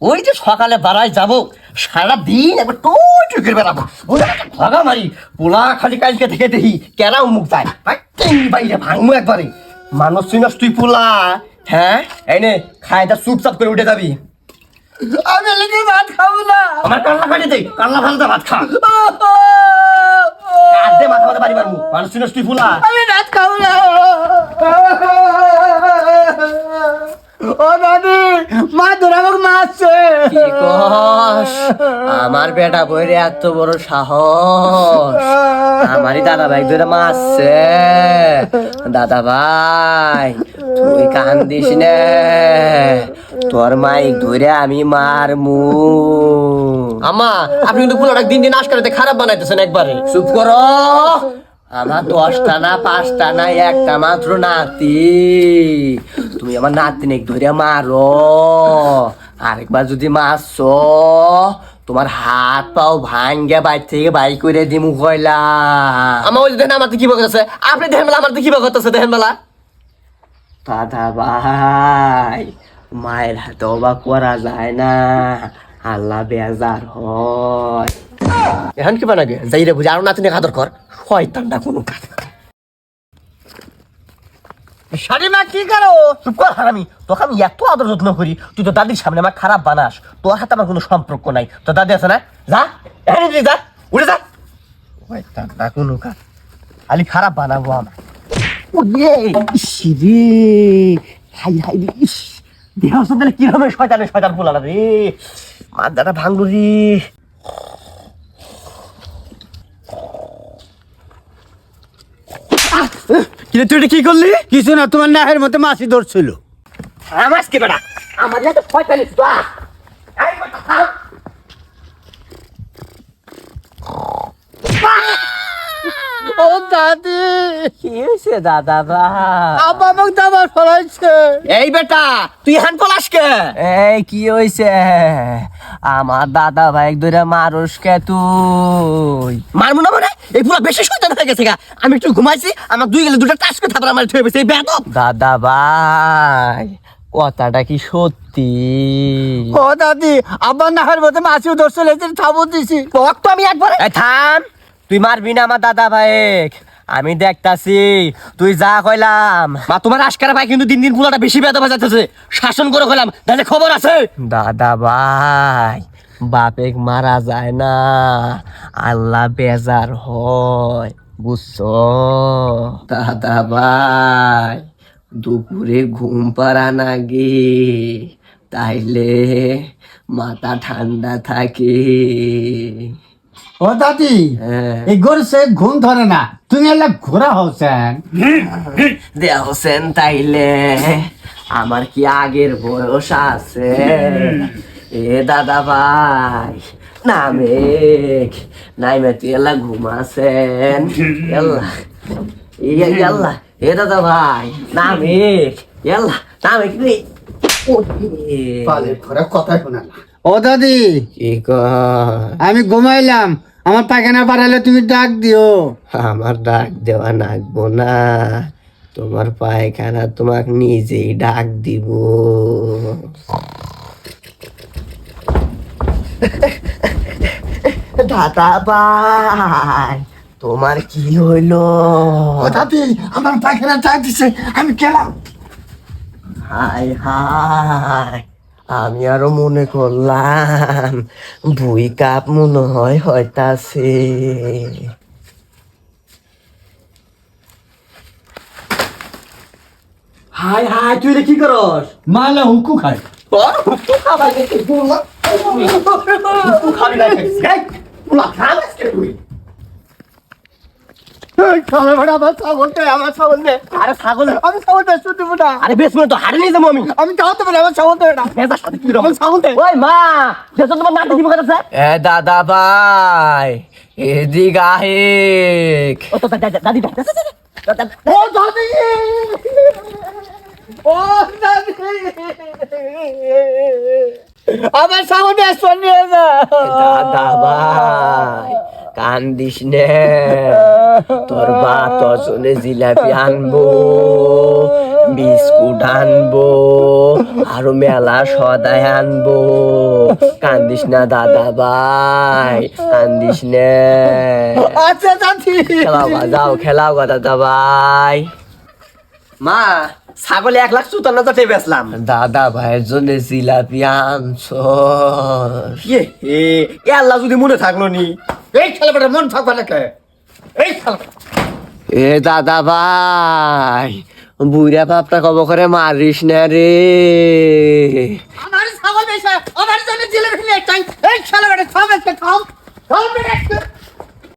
ওই যে সকালে বাড়ায় যাবো, সারাদিন একবার টোটো করে বেড়াবো, ভাগা মারি পোলা খালি কালকে থেকে দেখি কেনা মুখ যায় বাইরে ভাঙবো একবারে। মানুষ চিনস তুই পোলা? হ্যাঁ, এই নে খাই দা চুপচাপ করে উঠে যাবি। আমি লিখে ভাত খাবো না। আমার কাল্লা কাটে দে, কাল্লা ভাজা ভাত খা। কাঁদে মাথা মাথা বাড়ি মারবো, মানুষ চিনস তুই পোলা? আমি ভাত খাবো না। ও দাদি, মা ধরে আমাকে মারছে। কি কস? আমার বেটা বইরে এত বড় সাহস, আমারই দাদা ভাই ধরে মারছে। দাদা ভাই তুই কান্দিস নে, তোর মাইক ধরে আমি মারমু। আমা, আপনি কিন্তু পুরোটা দিন দিন আজকালতে খারাপ বানাইতেছেন একবারে। চুপ করো, আমার 10টা না 5টা না একটা মাত্র নাতি, তুমি আমার নাতিনে ধরে মারো। আরেকবার যদি মারছো তোমার হাত পাও ভাঙ্গে বাইর থেকে বাই করে দিমু কইলা। আমার ওই দেখেন আমার কি বলতেছে, আপনি দেখেন বেলা আমার কি বলতেছে দেখেন বেলা। দাদা ভাই, মায়ের হাতেও বা করা যায় না, আল্লাহ বেজার হয়। এখন কি বানাগে যাই রে বুঝি আরো নাতিনে খাদর কর, শয়তানটা কোনো কাজ। শালিমা কি করো? চুপ কর হারামি, তোকে আমি এত আদর যত্ন করি, তুই তো দাদির সামনে আমার খারাপ বানাস। তোর হাতে আমার কোনো সম্পর্ক নাই, তোর দাদি আছে না? যা এখানে তুই যা, উঠে যা। শয়তানটা কোনো কাজ, খালি খারাপ বানাবো আমার। ওরে ইসরে, হাই হাই রে, ইস দেহ সন্তানে কিরকম শয়তান পোলালা রে, মাথাটা ভাঙলো রে। কিন্তু তুই কি করলি? কিছু না, তোমার নাহের মধ্যে মাছি ধরছিল। আমার কি বেটা, আমার তো শয়তানি তোরা। আই বেটা থাম। ও দাদি, কি হয়েছে দাদা ভাই? আব্বা আমাকে দাবার ফলাইছে। এই বেটা তুই হান পলাশ কে? এই কি হইছে? আমার দাদা ভাই ধরে মারুস কে তুই? মারমু না মানে এই পুরো বেশি শয়তান হয়ে গেছে গা। আমি একটু ঘুমাইছি, আমার দুই গেলে দুটো টাচ করে থাপড় আমার ঠয়ে গেছে এই বেয়াদব। দাদা ভাই কথাটা কি সত্যি? ও দাদি, আব্বার নাহের মধ্যে মাছি ধরছিল, এই জন্য থাবো দিছি। বক তো আমি একবার। এই থাম, তুই মারবি না আমার দাদা ভাই, আমি দেখতাছি। তুই যা কইলাম মা, তোমার আশকারা ভাই কিন্তু দিন দিন পুরাটা বেশি বেদবা যাচ্ছে, শাসন করে কইলাম তাহলে খবর আছে। দাদা ভাই বাপেক মারা যায় না, আল্লাহ বেজার হয় বুঝছো? দাদা ভাই দুপুরে ঘুম পাড়া নাকি, তাইলে মাথা ঠান্ডা থাকে। ও দাদি, এই গরুসে ঘুম ধরে না, তুমি এলাকা ঘোরা হচ্ছেন। দেয়া হোসেন তাইলে আমার কি আগের বয়স আছে? এ দাদা ভাই নামেক নাইমে তুই এলা ঘুমাছেন এল্লা এ দাদা ভাই নামেক এল্লা নামেক রে। কথা শোনা। ও দাদি, আমি ঘুমাইলাম, আমার পায়খানা বাড়ালে তুমি ডাক দিও। আমার ডাক দেওয়া লাগবো না, তোমার পায়খানা তোমাকে নিজেই ডাক দিব। দাদা ভাই তোমার কি হইলো? ও দাদি, আমার পায়খানা ডাক দিছে, আমি গেলাম। হাই হাই, আমি আরো মনে করলাম বুই কাপ মনে হয় হইতাছে। হাই হাই, তুই রে কি করস? মালা হুকু খাই। হুকু খাবাই নাকি? হুকু খাবি না তুই? খাবে ভাড়া আমার ছাগল দে, আমার ছাগল দে। আরে ছাগল, আমি ছাগল দে, শুধু না। আরে বেশ মনে তো হারে নিয়ে যাবো আমি। আমি চাওয়াতে পারি, আমার ছাগল দে না। বেজার সাথে কি রকম? আমার ছাগল দে। ওই মা, দেখো তোমার নাতি কি বলতেছে? এ দাদা ভাই এদিক আহেক। ও তো দাদি ও দাদি, ও দাদি, আমার ছাগল দে, নিয়ে যা। দাদা ভাই কান্দিস নে, তোর বাপ তোর জন্য জিলাপি আনবো, বিস্কুট আনবো, আরো মেলা সদাই আনবো। কান্দিস না দাদা ভাই, কান্দিস নে। আচ্ছা দাদি। খেলাও গা, যাও খেলাও গা দাদা ভাই। মা ছাগলে 1,54,000 বেচলাম। দাদা ভাইয়ের জন্য জিলাপি আনছো? এ আল্লাহ যদি মনে থাকলো নি। এই খেলা বেটা মন থাকবা না কে? এই খেলা এ দাদা ভাই, বুড়া বাপটা কব করে মারিস না রে। আমার ছাগল বেচা আমার জন্য জিলাপি নিয়ে চাই। এই খেলা বেটা থাম একটা থাম। থাম বেটা।